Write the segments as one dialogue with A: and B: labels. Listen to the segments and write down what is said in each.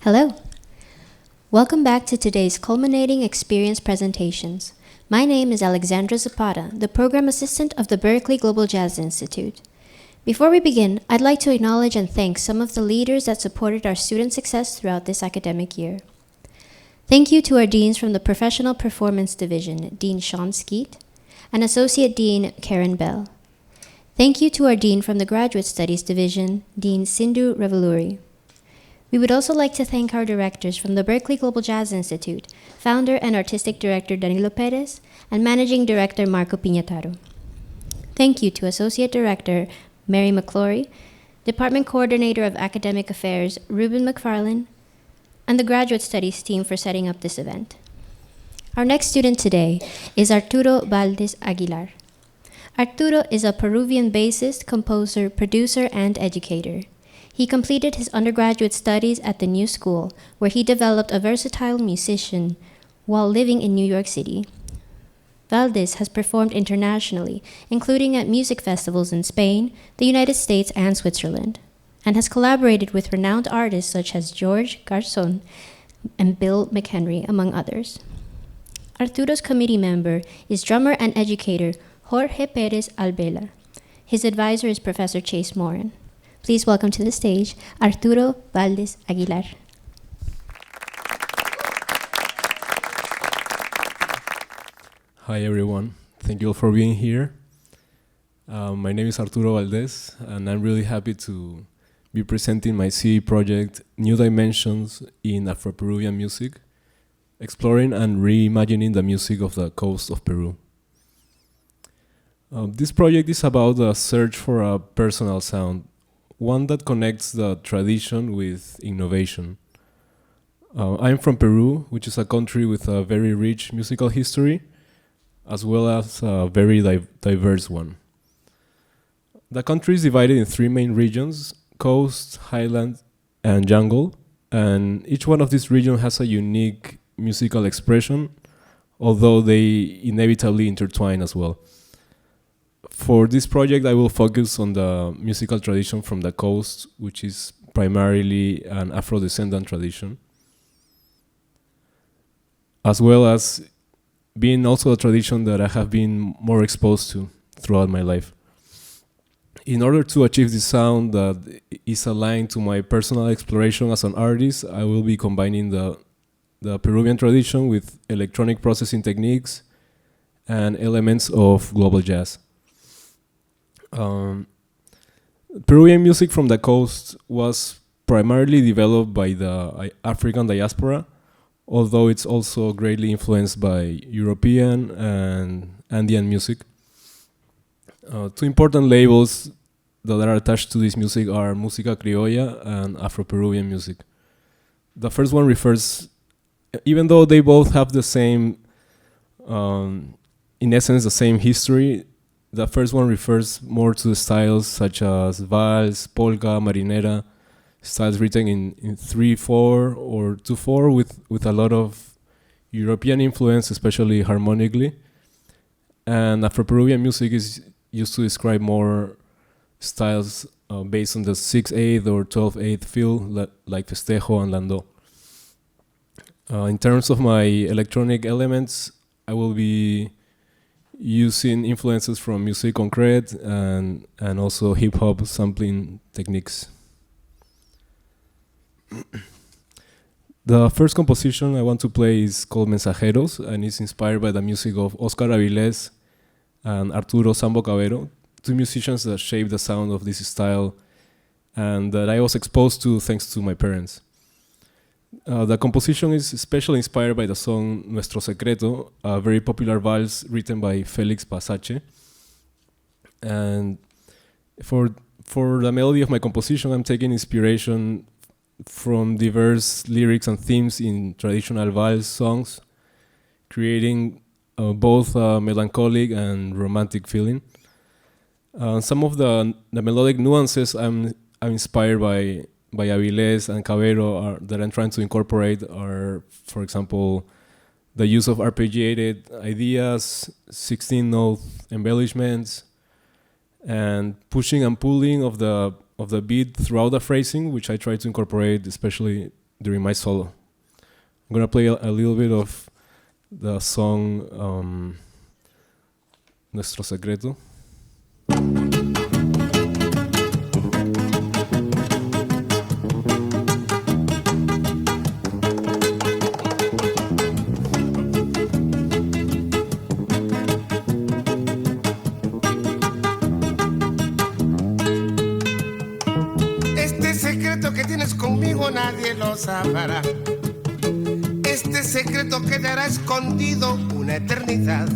A: Hello. Welcome back to today's Culminating Experience presentations. My name is Alexandra Zapata, the Program Assistant of the Berklee Global Jazz Institute. Before we begin, I'd like to acknowledge and thank some of the leaders that supported our student success throughout this academic year. Thank you to our deans from the Professional Performance Division, Dean Sean Skeet, and Associate Dean Karen Bell. Thank you to our Dean from the Graduate Studies Division, Dean Sindhu Reveluri. We would also like to thank our directors from the Berklee Global Jazz Institute, Founder and Artistic Director Danilo Perez, and Managing Director Marco Piñataro. Thank you to Associate Director Mary McClory, Department Coordinator of Academic Affairs Ruben McFarlane, and the Graduate Studies team for setting up this event. Our next student today is Arturo Valdez Aguilar. Arturo is a Peruvian bassist, composer, producer, and educator. He completed his undergraduate studies at the New School, where he developed a versatile musician while living in New York City. Valdez has performed internationally, including at music festivals in Spain, the United States, and Switzerland, and has collaborated with renowned artists such as George Garzon and Bill McHenry, among others. Arturo's committee member is drummer and educator Jorge Perez Albela. His advisor is Professor Chase Morin. Please welcome to the stage Arturo Valdez Aguilar.
B: Hi everyone, thank you all for being here. My name is Arturo Valdez, and I'm really happy to be presenting my CE project, New Dimensions in Afro Peruvian Music, exploring and reimagining the music of the coast of Peru. This project is about a search for a personal sound, one that connects the tradition with innovation. I'm from Peru, which is a country with a very rich musical history, as well as a very diverse one. The country is divided in three main regions: coast, highland, and jungle, and each one of these regions has a unique musical expression, although they inevitably intertwine as well. For this project, I will focus on the musical tradition from the coast, which is primarily an Afro-descendant tradition, as well as being also a tradition that I have been more exposed to throughout my life. In order to achieve this sound that is aligned to my personal exploration as an artist, I will be combining the Peruvian tradition with electronic processing techniques and elements of global jazz. Peruvian music from the coast was primarily developed by the African diaspora, although it's also greatly influenced by European and Andean music. Two important labels that are attached to this music are Música Criolla and Afro Peruvian music. The first one refers, even though they both have the same, in essence, the same history, the first one refers more to the styles such as vals, polka, marinera, styles written in 3/4 or 2/4 with a lot of European influence, especially harmonically. And Afro-Peruvian music is used to describe more styles based on the 6/8 or 12/8 feel, like festejo and landó. In terms of my electronic elements, I will be using influences from musique concrète and also hip-hop sampling techniques. The first composition I want to play is called Mensajeros, and it's inspired by the music of Oscar Avilés and Arturo Sambo Cabero, two musicians that shaped the sound of this style and that I was exposed to thanks to my parents. The composition is especially inspired by the song Nuestro Secreto, a very popular vals written by Félix Pasache. And for the melody of my composition, I'm taking inspiration from diverse lyrics and themes in traditional vals songs, creating both a melancholic and romantic feeling. Some of the melodic nuances I'm inspired by Avilés and Cabero that I'm trying to incorporate are, for example, the use of arpeggiated ideas, 16-note embellishments, and pushing and pulling of the beat throughout the phrasing, which I try to incorporate, especially during my solo. I'm gonna play a little bit of the song Nuestro Secreto.
C: Este secreto que tienes conmigo nadie lo sabrá. Este secreto quedará escondido una eternidad.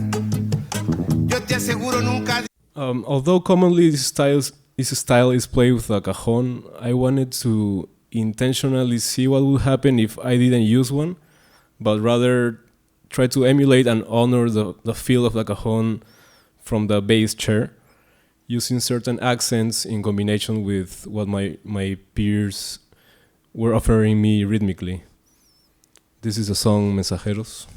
C: Yo te aseguro nunca.
B: Although commonly this style is played with a cajon, I wanted to intentionally see what would happen if I didn't use one, but rather try to emulate and honor the feel of the cajon from the bass chair, using certain accents in combination with what my peers were offering me rhythmically. This is the song Mensajeros.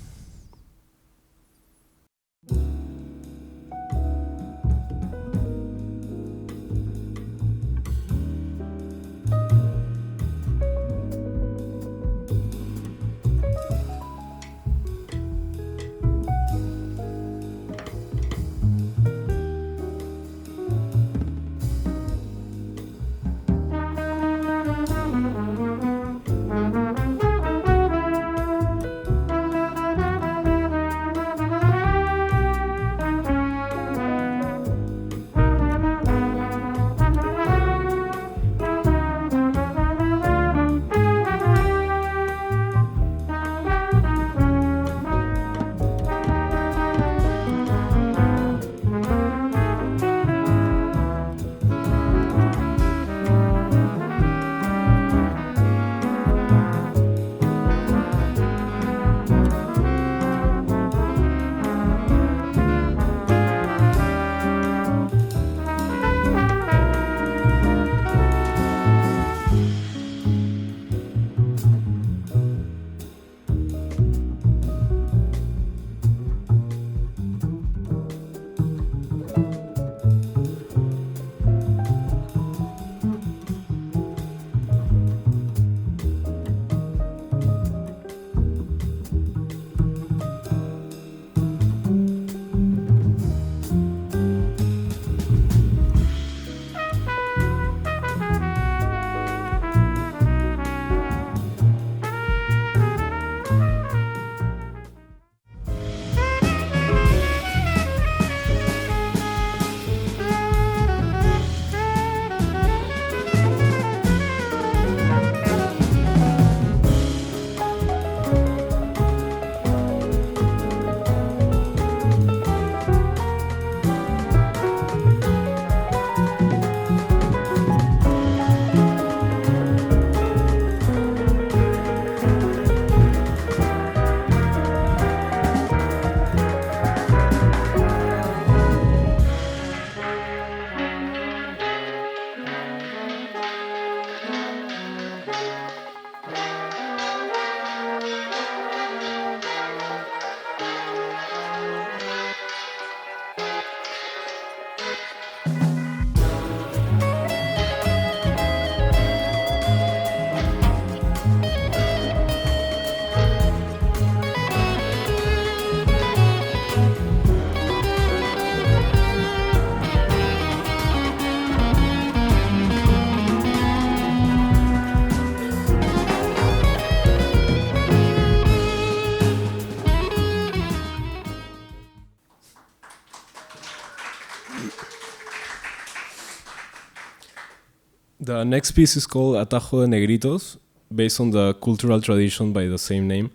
B: The next piece is called Atajo de Negritos, based on the cultural tradition by the same name.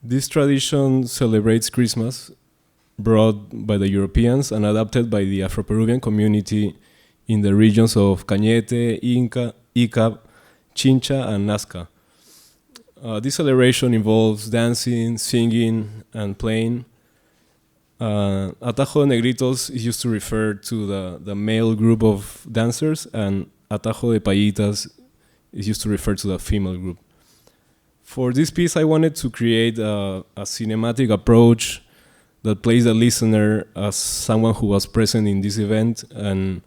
B: This tradition celebrates Christmas, brought by the Europeans and adapted by the Afro Peruvian community in the regions of Cañete, Ica, Chincha, and Nazca. This celebration involves dancing, singing, and playing. Atajo de Negritos is used to refer to the male group of dancers, and Atajo de Payitas is used to refer to the female group. For this piece, I wanted to create a cinematic approach that plays the listener as someone who was present in this event and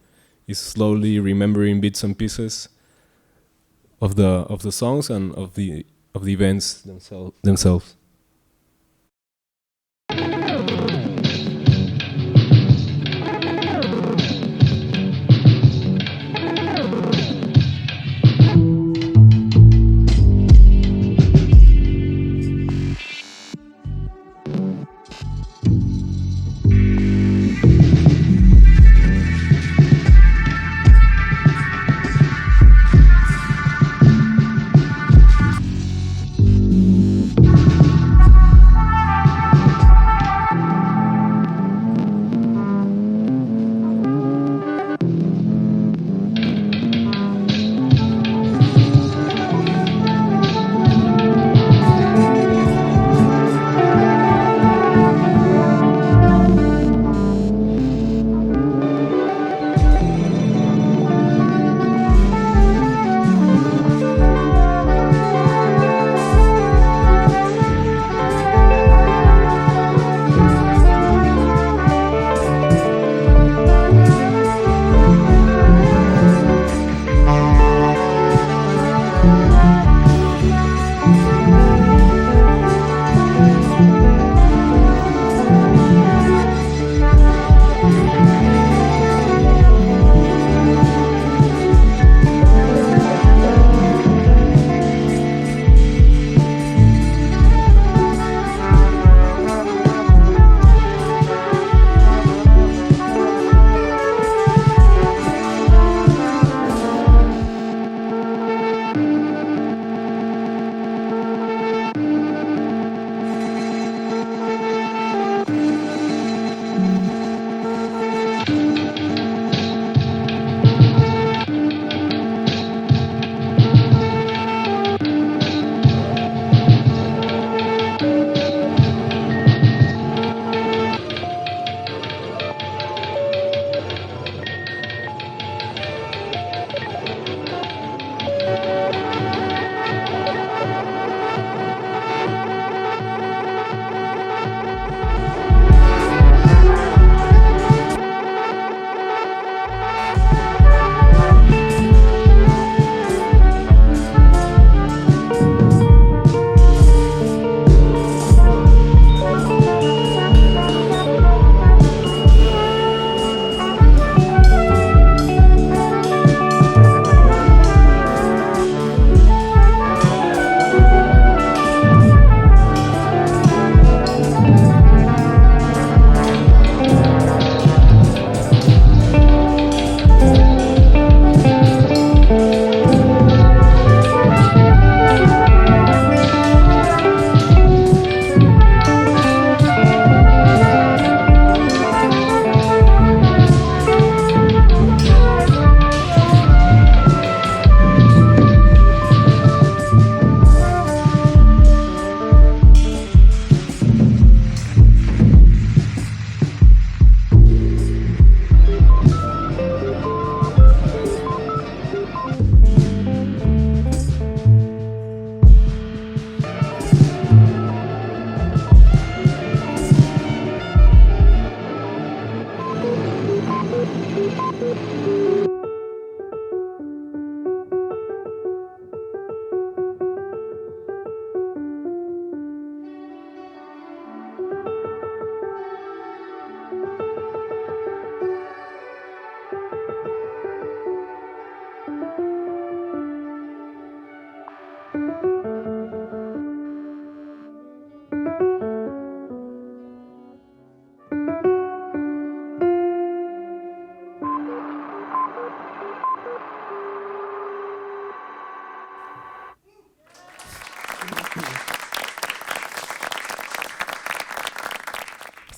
B: is slowly remembering bits and pieces. of the songs and of the events themselves.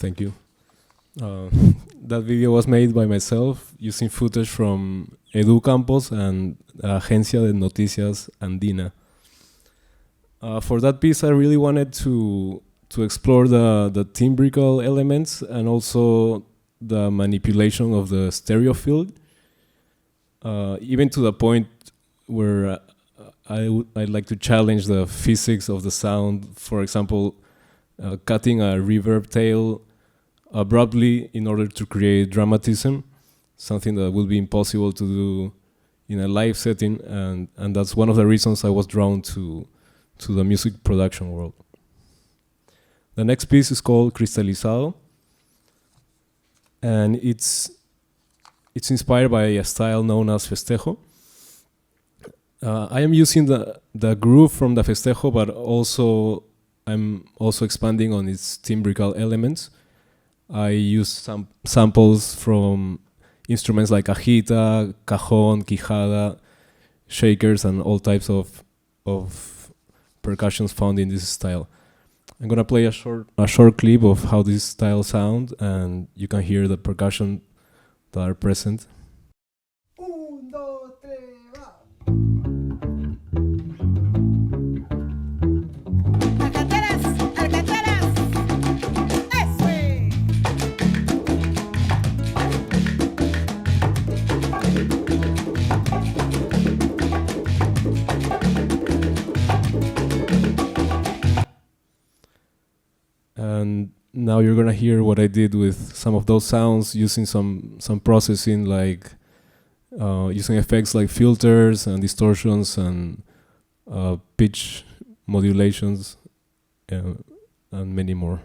B: Thank you. That video was made by myself using footage from Edu Campos and Agencia de Noticias Andina. For that piece, I really wanted to explore the timbrical elements and also the manipulation of the stereo field, even to the point where I'd like to challenge the physics of the sound. For example, cutting a reverb tail abruptly in order to create dramatism, something that would be impossible to do in a live setting, and that's one of the reasons I was drawn to the music production world. The next piece is called Cristalizado, and it's inspired by a style known as festejo. I am using the groove from the festejo, but I'm also expanding on its timbrical elements. I use some samples from instruments like cajita, cajon, quijada, shakers, and all types of percussions found in this style. I'm gonna play a short clip of how this style sounds, and you can hear the percussion that are present.
D: Un, dos, tres, va. Alcateras, alcateras, eso es.
B: And now you're gonna hear what I did with some of those sounds, using some processing, like using effects like filters and distortions and pitch modulations, and many more.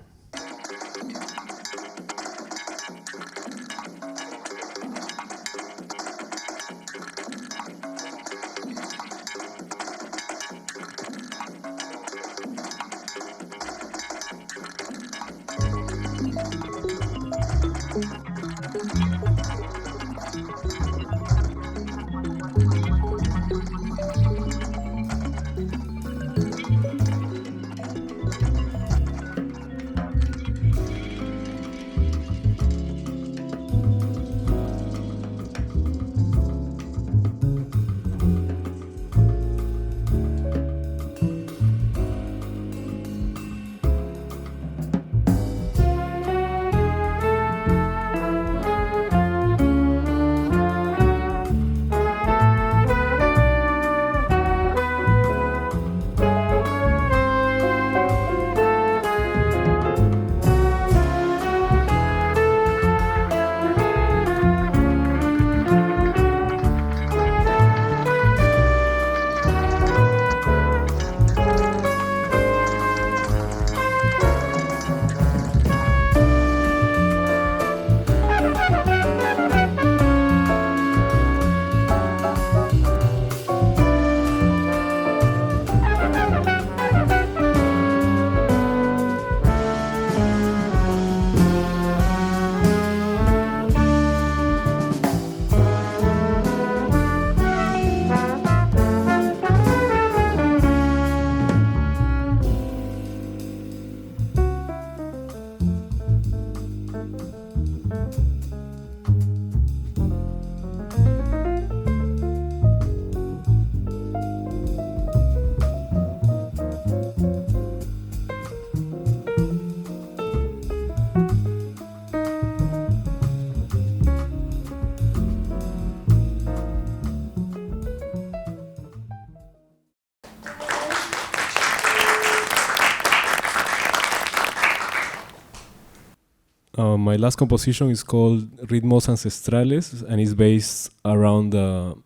B: My last composition is called Ritmos Ancestrales, and is based around the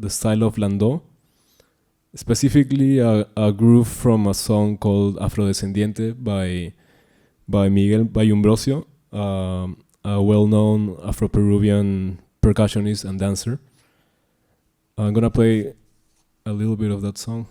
B: style of landó, specifically a groove from a song called Afrodescendiente by Miguel Bayumbrosio, a well-known Afro Peruvian percussionist and dancer. I'm gonna play a little bit of that song.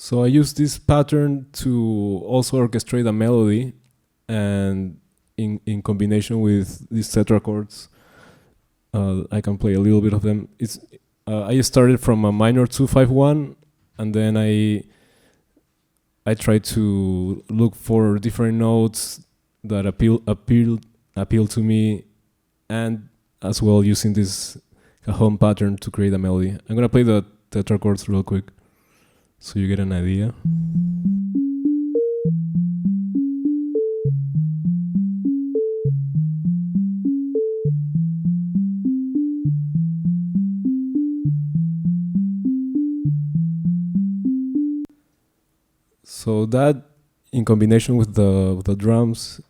B: So I use this pattern to also orchestrate a melody, and in combination with these tetrachords, I can play a little bit of them. I started from a minor 2-5-1, and then I tried to look for different notes that appeal to me, and as well using this cajon pattern to create a melody. I'm gonna play the tetrachords real quick so you get an idea. So that, in combination with the drums,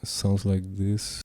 B: sounds like this.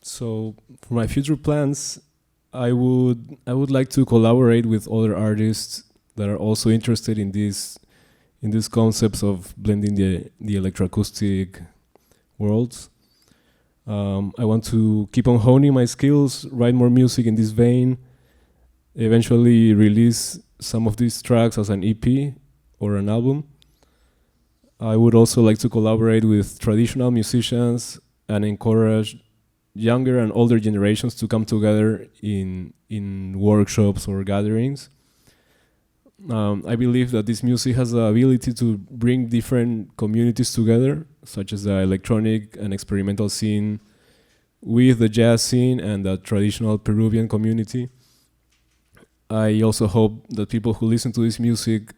B: So for my future plans, I would like to collaborate with other artists that are also interested in these concepts of blending the electroacoustic worlds. I want to keep on honing my skills, write more music in this vein, eventually release some of these tracks as an EP or an album. I would also like to collaborate with traditional musicians and encourage younger and older generations to come together in workshops or gatherings. I believe that this music has the ability to bring different communities together, such as the electronic and experimental scene with the jazz scene and the traditional Peruvian community. I also hope that people who listen to this music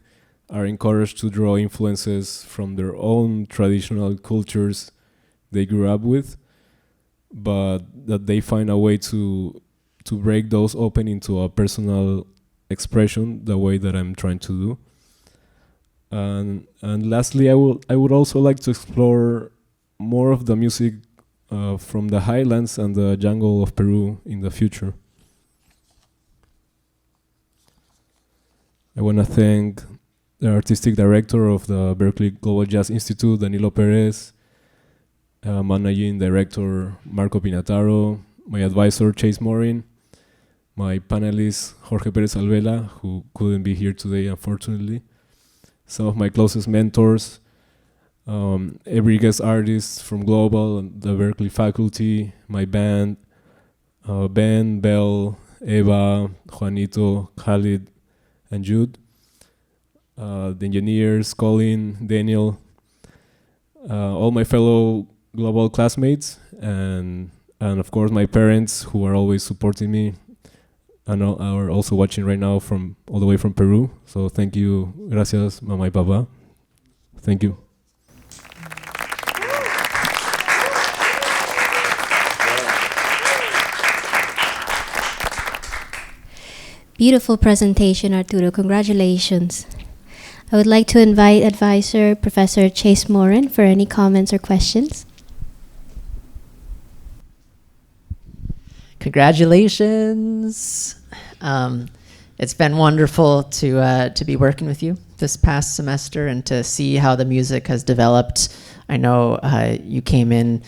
B: are encouraged to draw influences from their own traditional cultures they grew up with, but that they find a way to break those open into a personal expression, the way that I'm trying to do. And lastly, I would also like to explore more of the music from the highlands and the jungle of Peru in the future. I want to thank the artistic director of the Berklee Global Jazz Institute, Danilo Perez, managing director Marco Pinataro, my advisor Chase Morin, my panelist Jorge Perez Alvela, who couldn't be here today unfortunately, some of my closest mentors, every guest artist from Global and the Berklee faculty, my band, Ben, Bell, Eva, Juanito, Khalid, and Jude, the engineers, Colin, Daniel, all my fellow Global classmates, and of course my parents who are always supporting me and are also watching right now from all the way from Peru. So thank you, gracias, mamá y papá. Thank you.
A: Beautiful presentation, Arturo. Congratulations. I would like to invite advisor Professor Chase Morin for any comments or questions.
E: Congratulations. It's been wonderful to be working with you this past semester and to see how the music has developed. I know you came in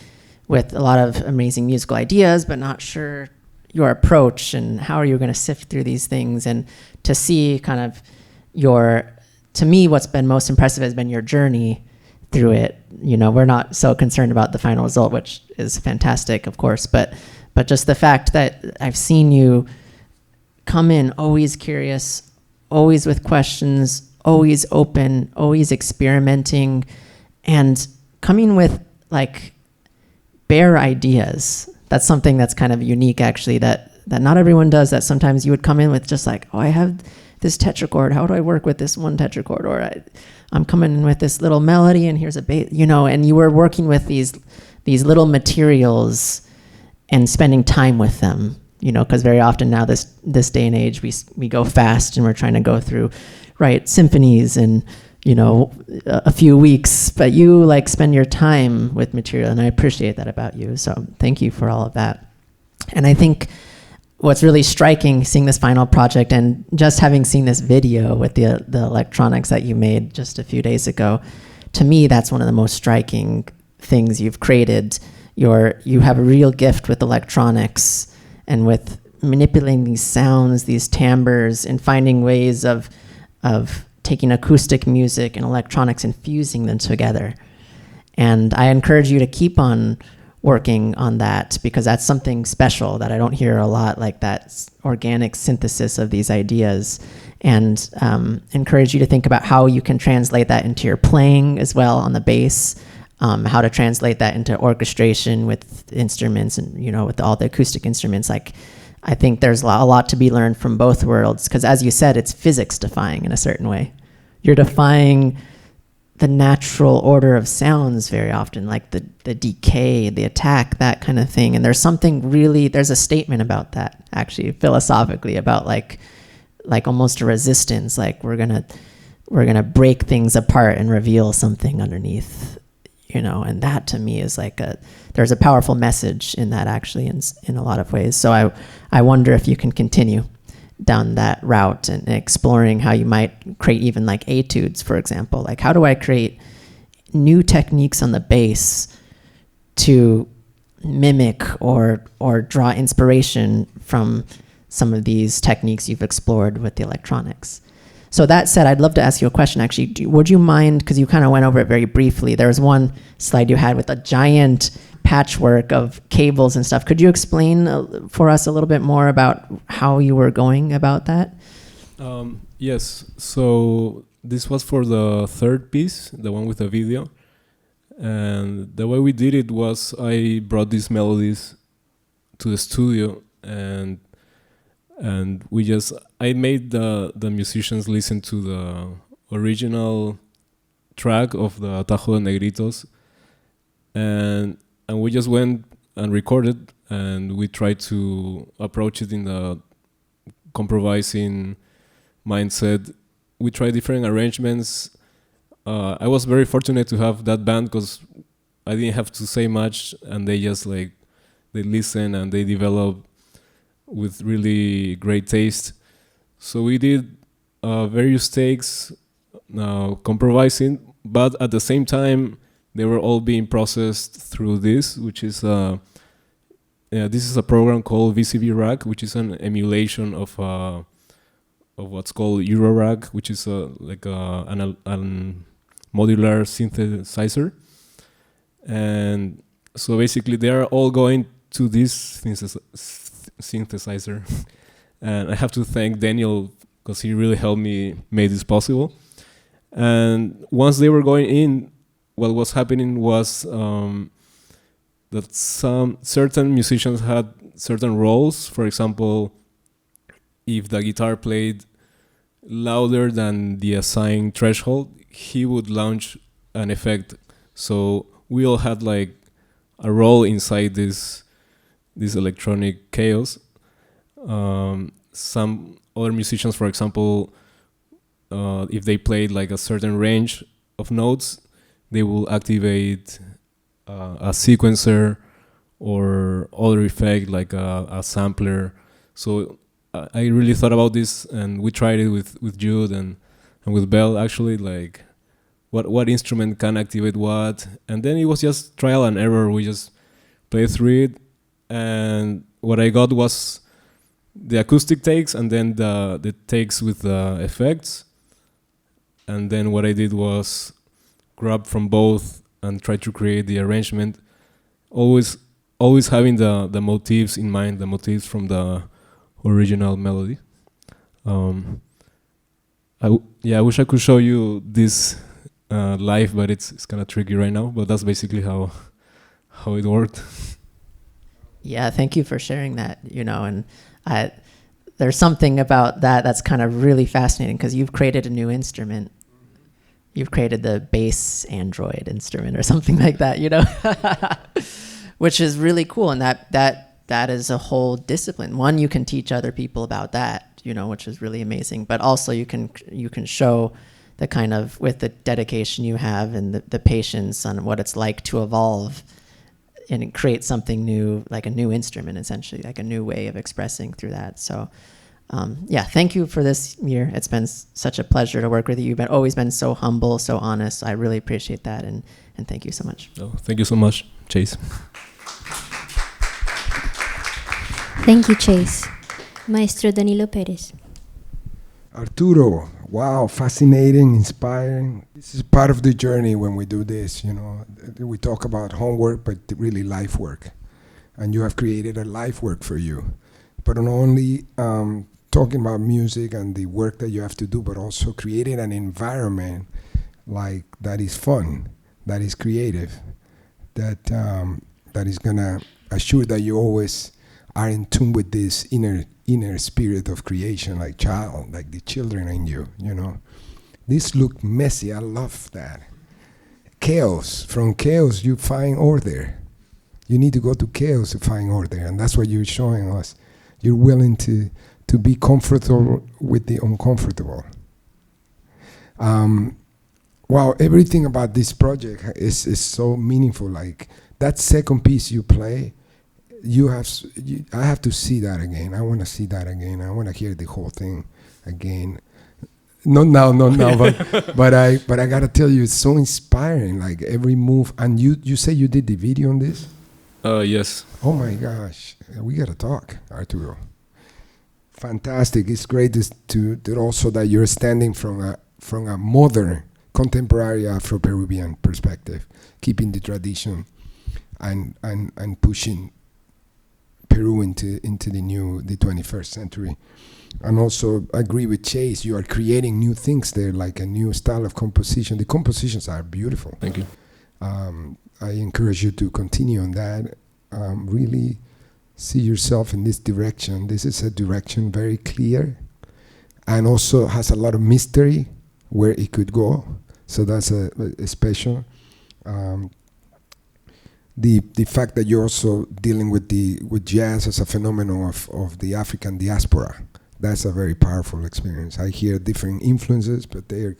E: with a lot of amazing musical ideas, but not sure your approach and how are you going to sift through these things, and to see kind of to me, what's been most impressive has been your journey through it. You know, we're not so concerned about the final result, which is fantastic, of course, but just the fact that I've seen you come in always curious, always with questions, always open, always experimenting, and coming with like bare ideas. That's something that's kind of unique, actually, that not everyone does. That sometimes you would come in with just like, oh, I have this tetrachord. How do I work with this one tetrachord? Or I'm coming in with this little melody, and here's a bass, you know. And you were working with these little materials and spending time with them, you know, because very often now this day and age we go fast and we're trying to go through, right, symphonies and, you know, a few weeks, but you like spend your time with material, and I appreciate that about you. So thank you for all of that. And I think what's really striking, seeing this final project and just having seen this video with the electronics that you made just a few days ago, to me, that's one of the most striking things you've created. You have a real gift with electronics and with manipulating these sounds, these timbres, and finding ways of taking acoustic music and electronics and fusing them together. And I encourage you to keep on working on that, because that's something special that I don't hear a lot, like that organic synthesis of these ideas. And encourage you to think about how you can translate that into your playing as well on the bass, how to translate that into orchestration with instruments and, you know, with all the acoustic instruments. Like, I think there's a lot to be learned from both worlds, because as you said, it's physics defying in a certain way. You're defying the natural order of sounds very often, like the decay, the attack, that kind of thing. And there's a statement about that, actually, philosophically, about like almost a resistance, like we're gonna break things apart and reveal something underneath, you know. And that to me is like there's a powerful message in that, actually, in a lot of ways. So I wonder if you can continue down that route and exploring how you might create even like etudes, for example. Like, how do I create new techniques on the bass to mimic or draw inspiration from some of these techniques you've explored with the electronics. So that said, I'd love to ask you a question, actually. Would you mind, because you kind of went over it very briefly, there was one slide you had with a giant patchwork of cables and stuff. Could you explain for us a little bit more about how you were going about that?
B: Yes, so this was for the third piece, the one with the video. And the way we did it was I brought these melodies to the studio and I made the musicians listen to the original track of the Tajo de Negritos, and we just went and recorded, and we tried to approach it in the improvising mindset. We tried different arrangements. I was very fortunate to have that band because I didn't have to say much, and they just they listen and they develop with really great taste. So we did various takes, improvising, but at the same time they were all being processed through this, which is this is a program called VCB Rack, which is an emulation of what's called Euro Rack, which is an modular synthesizer. And so basically they are all going to this synthesizer. And I have to thank Daniel because he really helped me make this possible. And once they were going in, what was happening was that some certain musicians had certain roles. For example, if the guitar played louder than the assigned threshold, he would launch an effect. So we all had like a role inside this electronic chaos. Some other musicians, for example, if they played like a certain range of notes, they will activate a sequencer or other effect like a sampler. So I really thought about this, and we tried it with Jude and with Bell, actually, like what instrument can activate what. And then it was just trial and error. We just played through it, and what I got was the acoustic takes and then the takes with the effects. And then what I did was grab from both and try to create the arrangement, always having the motifs in mind, the motifs from the original melody. I wish I could show you this live, but it's kind of tricky right now. But that's basically how it worked.
E: Yeah, thank you for sharing that. And there's something about that that's kind of really fascinating because you've created a new instrument. You've created the bass android instrument or something like that, which is really cool. And that is a whole discipline. One, you can teach other people about that, which is really amazing. But also you can show the kind of, with the dedication you have and the patience on what it's like to evolve and create something new, like a new instrument, essentially, like a new way of expressing through that. So, thank you for this year. It's been such a pleasure to work with you. You've always been so humble, so honest. I really appreciate that, and thank you so much.
B: Oh, thank you so much, Chase.
A: Thank you, Chase. Maestro Danilo Perez.
F: Arturo, wow, fascinating, inspiring. This is part of the journey when we do this, We talk about homework, but really life work. And you have created a life work for you. But not only talking about music and the work that you have to do, but also creating an environment like that is fun, that is creative, that is gonna assure that you always are in tune with this inner spirit of creation, like the children in you, This looked messy. I love that. Chaos. From chaos, you find order. You need to go to chaos to find order, and that's what you're showing us. You're willing to be comfortable with the uncomfortable. Wow, everything about this project is so meaningful. Like that second piece you play, I have to see that again. I want to see that again. I want to hear the whole thing again. Not now, but I gotta tell you, it's so inspiring. Like every move, and you say you did the video on this?
B: Yes.
F: Oh my gosh, we gotta talk, Arturo. Fantastic! It's great to also that you're standing from a modern, contemporary Afro Peruvian perspective, keeping the tradition and pushing Peru into the 21st century. And also agree with Chase. You are creating new things there, like a new style of composition. The compositions are beautiful.
B: Thank you.
F: I encourage you to continue on that. Really see yourself in this direction. This is a direction very clear and also has a lot of mystery where it could go. So that's a special. The fact that you're also dealing with jazz as a phenomenon of the African diaspora, that's a very powerful experience. I hear different influences, but they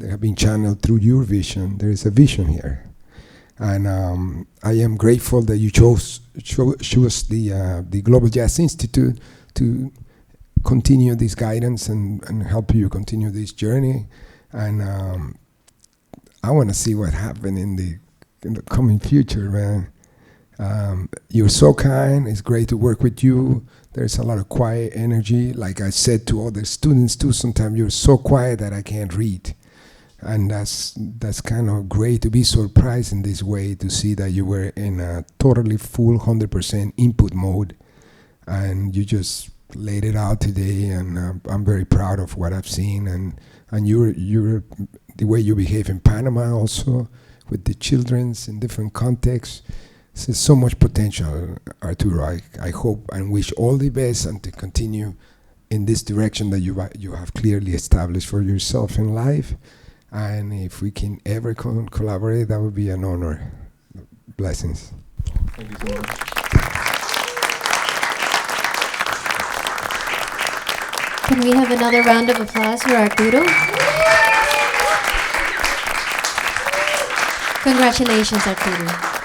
F: have been channeled through your vision. There is a vision here. And I am grateful that you chose the Global Jazz Institute to continue this guidance and help you continue this journey. And I want to see what happens in the coming future, man. You're so kind. It's great to work with you. There's a lot of quiet energy. Like I said to other students too, sometimes you're so quiet that I can't read. And that's kind of great to be surprised in this way, to see that you were in a totally full 100% input mode, and you just laid it out today. And I'm very proud of what I've seen, and you're the way you behave in Panama also with the children's in different contexts. There's so much potential, Arturo. I hope and wish all the best, and to continue in this direction that you have clearly established for yourself in life. And if we can ever collaborate, that would be an honor. Blessings.
B: Thank you so much.
A: Can we have another round of applause for Arturo? Congratulations, Arturo.